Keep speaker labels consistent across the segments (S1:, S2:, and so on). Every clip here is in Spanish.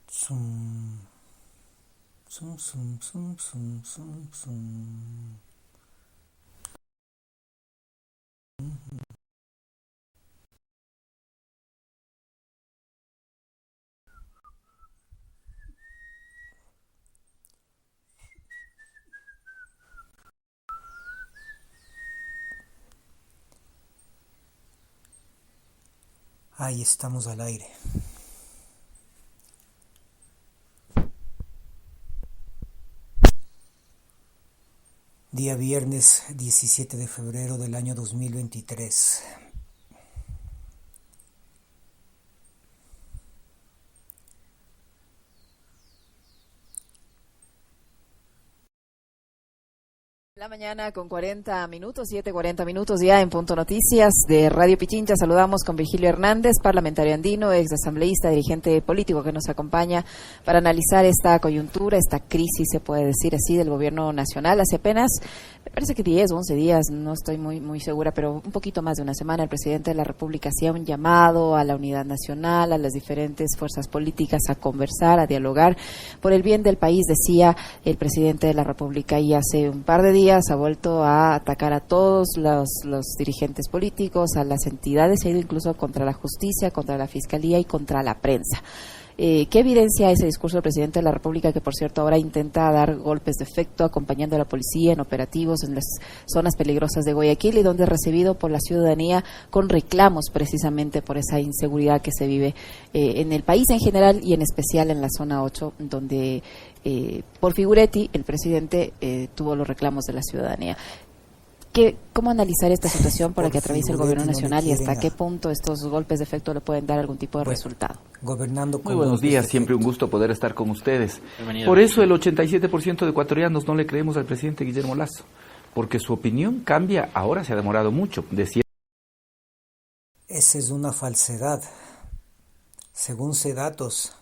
S1: Zum, zum, zum, zum, zum, zum, zum. Ahí estamos al aire. Día viernes 17 de febrero del año 2023.
S2: La mañana con 40 minutos, 7:40 minutos ya en Punto Noticias de Radio Pichincha. Saludamos con Virgilio Hernández, parlamentario andino, ex asambleísta, dirigente político que nos acompaña para analizar esta coyuntura, esta crisis, se puede decir así, del gobierno nacional. Hace apenas, me parece que 10 o 11 días, no estoy muy segura, pero un poquito más de una semana, el presidente de la República hacía un llamado a la unidad nacional, a las diferentes fuerzas políticas a conversar, a dialogar por el bien del país, decía el presidente de la República, y hace un par de días ha vuelto a atacar a todos los dirigentes políticos, a las entidades, ha ido incluso contra la justicia, contra la fiscalía y contra la prensa. ¿Qué evidencia ese discurso del presidente de la República, que por cierto ahora intenta dar golpes de efecto acompañando a la policía en operativos en las zonas peligrosas de Guayaquil, y donde es recibido por la ciudadanía con reclamos precisamente por esa inseguridad que se vive en el país en general y en especial en la zona 8, donde por figuretti el presidente tuvo los reclamos de la ciudadanía? ¿Cómo analizar esta situación para que atraviese el gobierno nacional y hasta qué punto estos golpes de efecto le pueden dar algún tipo de resultado?
S1: Gobernando con
S3: Muy buenos días, siempre un gusto poder estar con ustedes.
S4: Bienvenido.
S3: Por eso el 87% de ecuatorianos no le creemos al presidente Guillermo Lasso, porque su opinión cambia, ahora se ha demorado mucho.
S1: Esa es una falsedad. Según CEDATOS,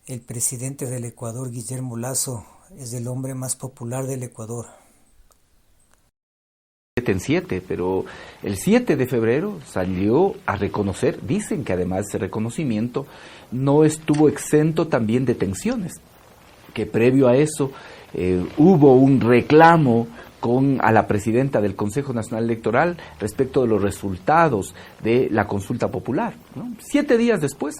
S1: el presidente del Ecuador, Guillermo Lasso, es el hombre más popular del Ecuador.
S3: En 7, pero el 7 de febrero salió a reconocer, dicen que además de ese reconocimiento no estuvo exento también de tensiones, que previo a eso hubo un reclamo a la presidenta del Consejo Nacional Electoral respecto de los resultados de la consulta popular, ¿no? 7 días después,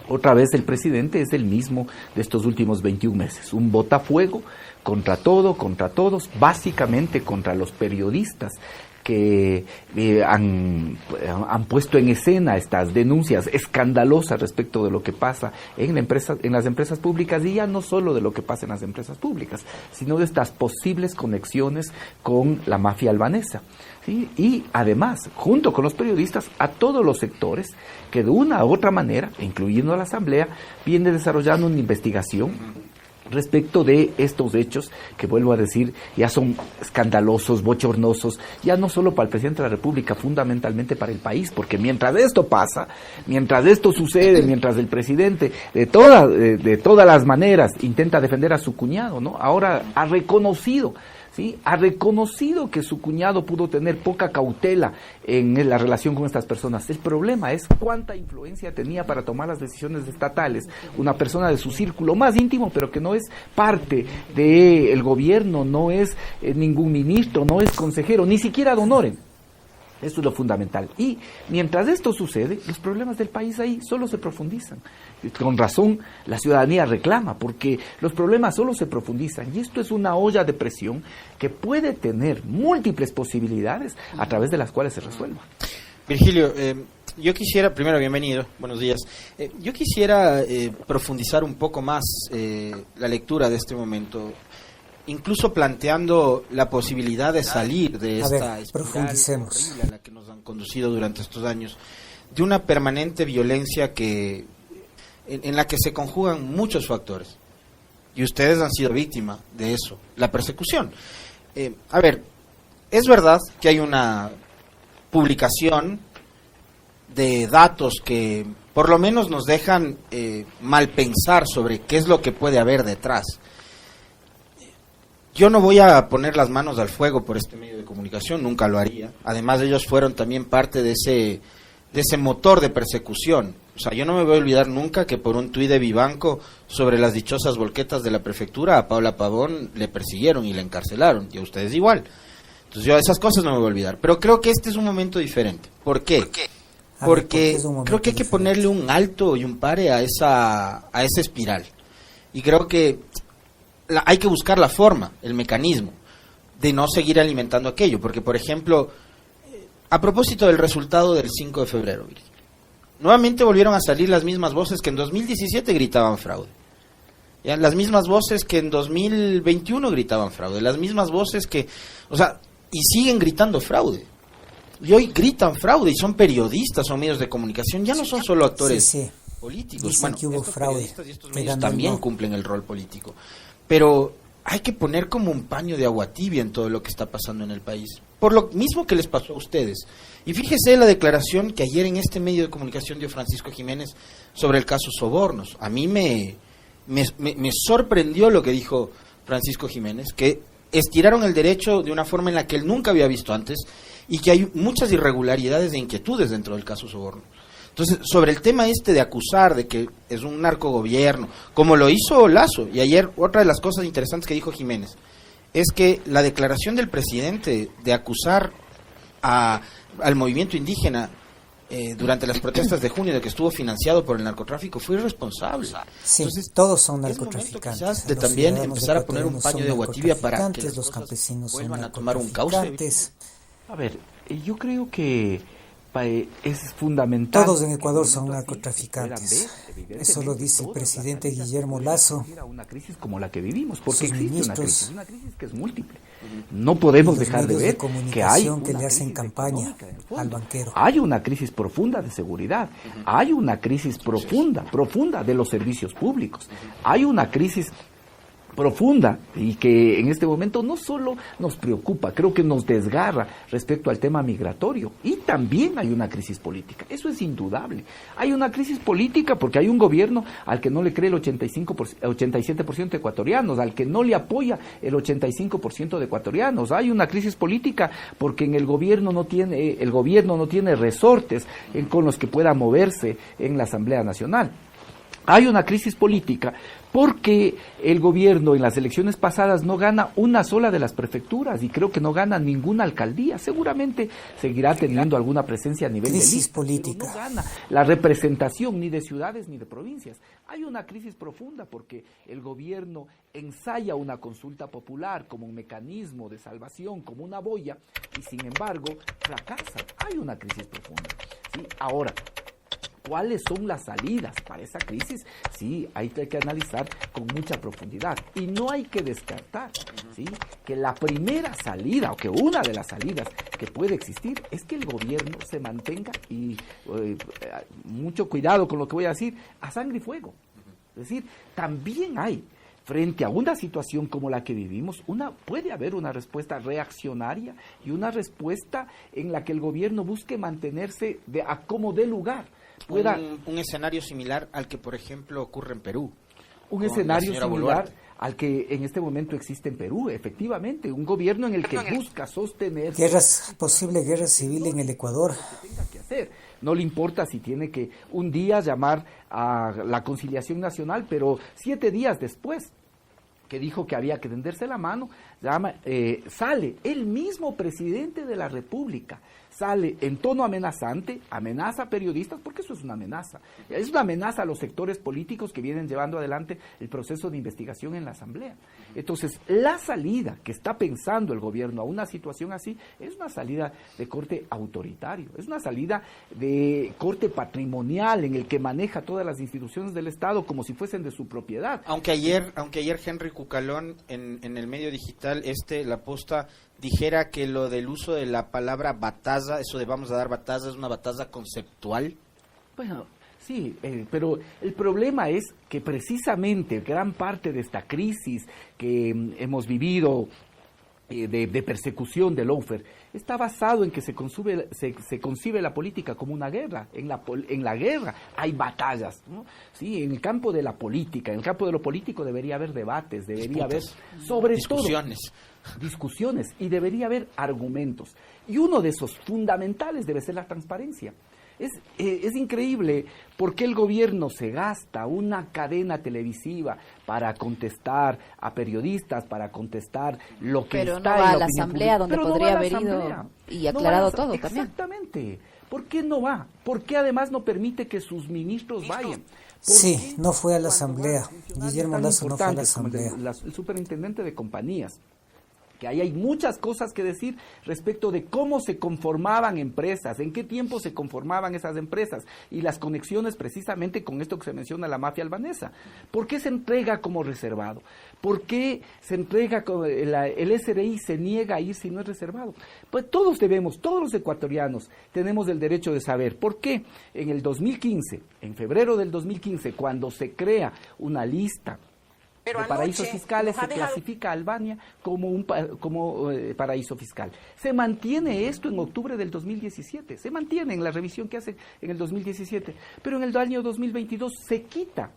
S3: otra vez el presidente es el mismo de estos últimos 21 meses, un botafuego contra todo, contra todos, básicamente contra los periodistas que han puesto en escena estas denuncias escandalosas respecto de lo que pasa en las empresas públicas, y ya no solo de lo que pasa en las empresas públicas, sino de estas posibles conexiones con la mafia albanesa, ¿sí? Y además, junto con los periodistas, a todos los sectores que de una u otra manera, incluyendo a la Asamblea, viene desarrollando una investigación respecto de estos hechos que, vuelvo a decir, ya son escandalosos, bochornosos, ya no solo para el presidente de la República, fundamentalmente para el país, porque mientras esto pasa, mientras esto sucede, mientras el presidente de todas las maneras intenta defender a su cuñado, ¿no? Ahora ha reconocido, ¿sí? Ha reconocido que su cuñado pudo tener poca cautela en la relación con estas personas. El problema es cuánta influencia tenía para tomar las decisiones estatales una persona de su círculo más íntimo, pero que no es parte del gobierno, no es ningún ministro, no es consejero, ni siquiera de honores. Esto es lo fundamental. Y mientras esto sucede, los problemas del país ahí solo se profundizan. Con razón, la ciudadanía reclama, porque los problemas solo se profundizan. Y esto es una olla de presión que puede tener múltiples posibilidades a través de las cuales se resuelva.
S4: Virgilio, yo quisiera, primero, bienvenido, buenos días. Yo quisiera profundizar un poco más la lectura de este momento, incluso planteando la posibilidad de salir de esta espiral horrible a la que nos han conducido durante estos años, de una permanente violencia en la que se conjugan muchos factores, y ustedes han sido víctima de eso, la persecución. Es verdad que hay una publicación de datos que por lo menos nos dejan mal pensar sobre qué es lo que puede haber detrás. Yo no voy a poner las manos al fuego por este medio de comunicación, nunca lo haría. Además, ellos fueron también parte de ese motor de persecución. O sea, yo no me voy a olvidar nunca que por un tuit de Vivanco sobre las dichosas volquetas de la prefectura, a Paula Pavón le persiguieron y la encarcelaron, y a ustedes igual. Entonces yo esas cosas no me voy a olvidar. Pero creo que este es un momento diferente. ¿Por qué? Porque creo que hay que ponerle un alto y un pare a esa espiral. Y creo que hay que buscar la forma, el mecanismo, de no seguir alimentando aquello. Porque, por ejemplo, a propósito del resultado del 5 de febrero, nuevamente volvieron a salir las mismas voces que en 2017 gritaban fraude. ¿Ya? Las mismas voces que en 2021 gritaban fraude. Las mismas voces que... O sea, y siguen gritando fraude. Y hoy gritan fraude y son periodistas, son medios de comunicación. Ya no son solo actores políticos.
S1: Dicen
S4: bueno,
S1: que hubo fraude.
S4: Y estos medios también cumplen el rol político. Pero hay que poner como un paño de agua tibia en todo lo que está pasando en el país. Por lo mismo que les pasó a ustedes. Y fíjese la declaración que ayer en este medio de comunicación dio Francisco Jiménez sobre el caso Sobornos. A mí me sorprendió lo que dijo Francisco Jiménez, que estiraron el derecho de una forma en la que él nunca había visto antes y que hay muchas irregularidades e inquietudes dentro del caso Sobornos. Entonces, sobre el tema de acusar de que es un narcogobierno, como lo hizo Lasso, y ayer otra de las cosas interesantes que dijo Jiménez, es que la declaración del presidente de acusar al movimiento indígena durante las protestas de junio de que estuvo financiado por el narcotráfico fue irresponsable.
S1: Sí,
S4: entonces,
S1: todos son narcotraficantes.
S4: Quizás de también empezar a poner un paño de agua tibia para que
S1: los campesinos
S4: vuelvan a tomar un cauce.
S3: A ver, yo creo que es fundamental.
S1: Todos en Ecuador son narcotraficantes. Eso lo dice el presidente Guillermo Lasso.
S3: Una crisis como la que vivimos, porque existe una crisis que es múltiple. No podemos dejar de ver que hay
S1: que le hacen campaña al banquero.
S3: Hay una crisis profunda de seguridad, hay una crisis profunda de los servicios públicos, hay una crisis profunda y que en este momento no solo nos preocupa, creo que nos desgarra respecto al tema migratorio, y también hay una crisis política, eso es indudable. Hay una crisis política porque hay un gobierno al que no le cree el 87% de ecuatorianos, al que no le apoya el 85% de ecuatorianos. Hay una crisis política porque el gobierno no tiene resortes con los que pueda moverse en la Asamblea Nacional. Hay una crisis política porque el gobierno en las elecciones pasadas no gana una sola de las prefecturas y creo que no gana ninguna alcaldía. Seguramente seguirá teniendo alguna presencia a nivel de lista,
S1: política.
S3: Pero no gana la representación ni de ciudades ni de provincias. Hay una crisis profunda porque el gobierno ensaya una consulta popular como un mecanismo de salvación, como una boya, y sin embargo fracasa. Hay una crisis profunda. ¿Sí? Ahora, ¿cuáles son las salidas para esa crisis? Sí, hay que analizar con mucha profundidad. Y no hay que descartar, ¿sí?, que la primera salida, o que una de las salidas que puede existir, es que el gobierno se mantenga, y mucho cuidado con lo que voy a decir, a sangre y fuego. Es decir, también hay, frente a una situación como la que vivimos, puede haber una respuesta reaccionaria y una respuesta en la que el gobierno busque mantenerse a como dé lugar.
S4: Un escenario similar al que, por ejemplo, ocurre en Perú.
S3: Un escenario similar al que en este momento existe en Perú, efectivamente. Un gobierno en el que busca sostener...
S1: Posible guerra civil en el Ecuador.
S3: Que tenga que hacer. No le importa si tiene que un día llamar a la conciliación nacional, pero 7 días después que dijo que había que tenderse la mano, sale el mismo presidente de la República, sale en tono amenazante, amenaza a periodistas, porque eso es una amenaza a los sectores políticos que vienen llevando adelante el proceso de investigación en la Asamblea. Entonces, la salida que está pensando el gobierno a una situación así es una salida de corte autoritario, es una salida de corte patrimonial en el que maneja todas las instituciones del Estado como si fuesen de su propiedad.
S4: Aunque ayer Henry Cucalón en el medio digital La Posta dijera que lo del uso de la palabra bataza, eso de vamos a dar bataza, es una bataza conceptual.
S3: Bueno, sí, pero el problema es que precisamente gran parte de esta crisis que hemos vivido de persecución del lawfare, está basado en que se concibe la política como una guerra. En la guerra hay batallas, ¿no? Sí, en el campo de la política, en el campo de lo político debería haber debates, debería haber, sobre
S4: discusiones.
S3: todo, discusiones, y debería haber argumentos. Y uno de esos fundamentales debe ser la transparencia. Es increíble por qué el gobierno se gasta una cadena televisiva para contestar a periodistas, para contestar lo que
S2: pero
S3: está
S2: no va
S3: en
S2: a la
S3: opinión
S2: asamblea
S3: pública.
S2: donde podría haber ido y aclarado todo también.
S3: Exactamente. ¿Por qué no va? ¿Por qué además no permite que sus ministros vayan?
S1: Sí, no fue a la asamblea. Guillermo Lasso no fue a la asamblea.
S3: El superintendente de compañías, que ahí hay muchas cosas que decir respecto de cómo se conformaban empresas, en qué tiempo se conformaban esas empresas y las conexiones precisamente con esto que se menciona, la mafia albanesa. ¿Por qué se entrega como reservado? ¿Por qué se entrega como el SRI se niega a ir si no es reservado? Pues todos los ecuatorianos tenemos el derecho de saber por qué en el 2015, en febrero del 2015, cuando se crea una lista de paraísos fiscales, se clasifica a Albania como paraíso fiscal. Se mantiene esto en octubre del 2017, se mantiene en la revisión que hace en el 2017, pero en el año 2022 se quita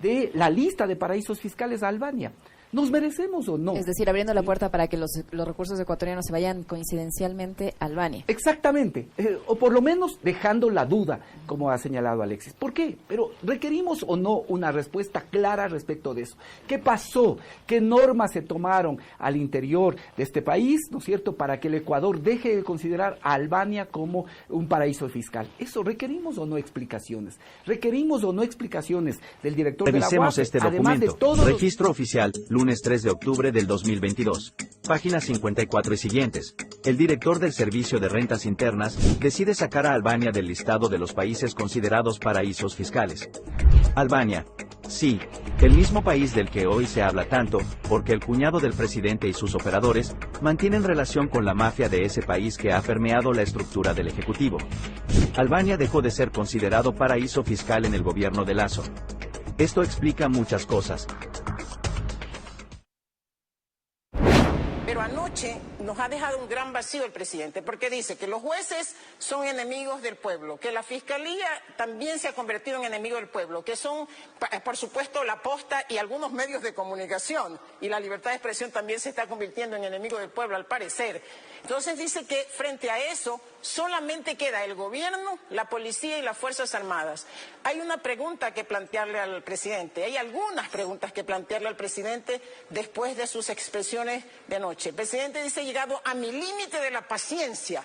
S3: de la lista de paraísos fiscales a Albania. ¿Nos merecemos o no?
S2: Es decir, abriendo la puerta para que los recursos ecuatorianos se vayan coincidencialmente a Albania.
S3: Exactamente, o por lo menos dejando la duda, como ha señalado Alexis. ¿Por qué? Pero requerimos o no una respuesta clara respecto de eso. ¿Qué pasó? ¿Qué normas se tomaron al interior de este país, ¿no es cierto?, para que el Ecuador deje de considerar a Albania como un paraíso fiscal. Eso, ¿requerimos o no explicaciones? ¿Requerimos o no explicaciones del director de la UAP?
S5: Revisemos este
S3: además
S5: documento.
S3: de todo
S5: Registro oficial, lunes 3 de octubre del 2022. Páginas 54 y siguientes. El director del Servicio de Rentas Internas decide sacar a Albania del listado de los países considerados paraísos fiscales. Albania. Sí, el mismo país del que hoy se habla tanto, porque el cuñado del presidente y sus operadores mantienen relación con la mafia de ese país que ha permeado la estructura del Ejecutivo. Albania dejó de ser considerado paraíso fiscal en el gobierno de Lasso. Esto explica muchas cosas.
S6: Pero anoche nos ha dejado un gran vacío el presidente, porque dice que los jueces son enemigos del pueblo, que la fiscalía también se ha convertido en enemigo del pueblo, que son, por supuesto, la posta y algunos medios de comunicación, y la libertad de expresión también se está convirtiendo en enemigo del pueblo, al parecer. Entonces dice que frente a eso solamente queda el gobierno, la policía y las Fuerzas Armadas. Hay una pregunta que plantearle al presidente, hay algunas preguntas que plantearle al presidente después de sus expresiones de anoche. El presidente dice: he llegado a mi límite de la paciencia.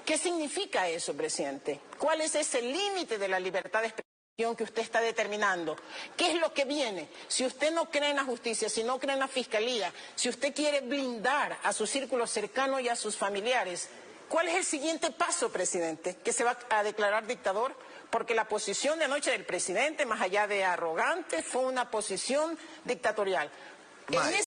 S6: ¿Qué significa eso, presidente? ¿Cuál es ese límite de la libertad de expresión que usted está determinando? ¿Qué es lo que viene? Si usted no cree en la justicia, si no cree en la fiscalía, si usted quiere blindar a su círculo cercano y a sus familiares, ¿cuál es el siguiente paso, presidente? ¿Que se va a declarar dictador? Porque la posición de anoche del presidente, más allá de arrogante, fue una posición dictatorial. En ese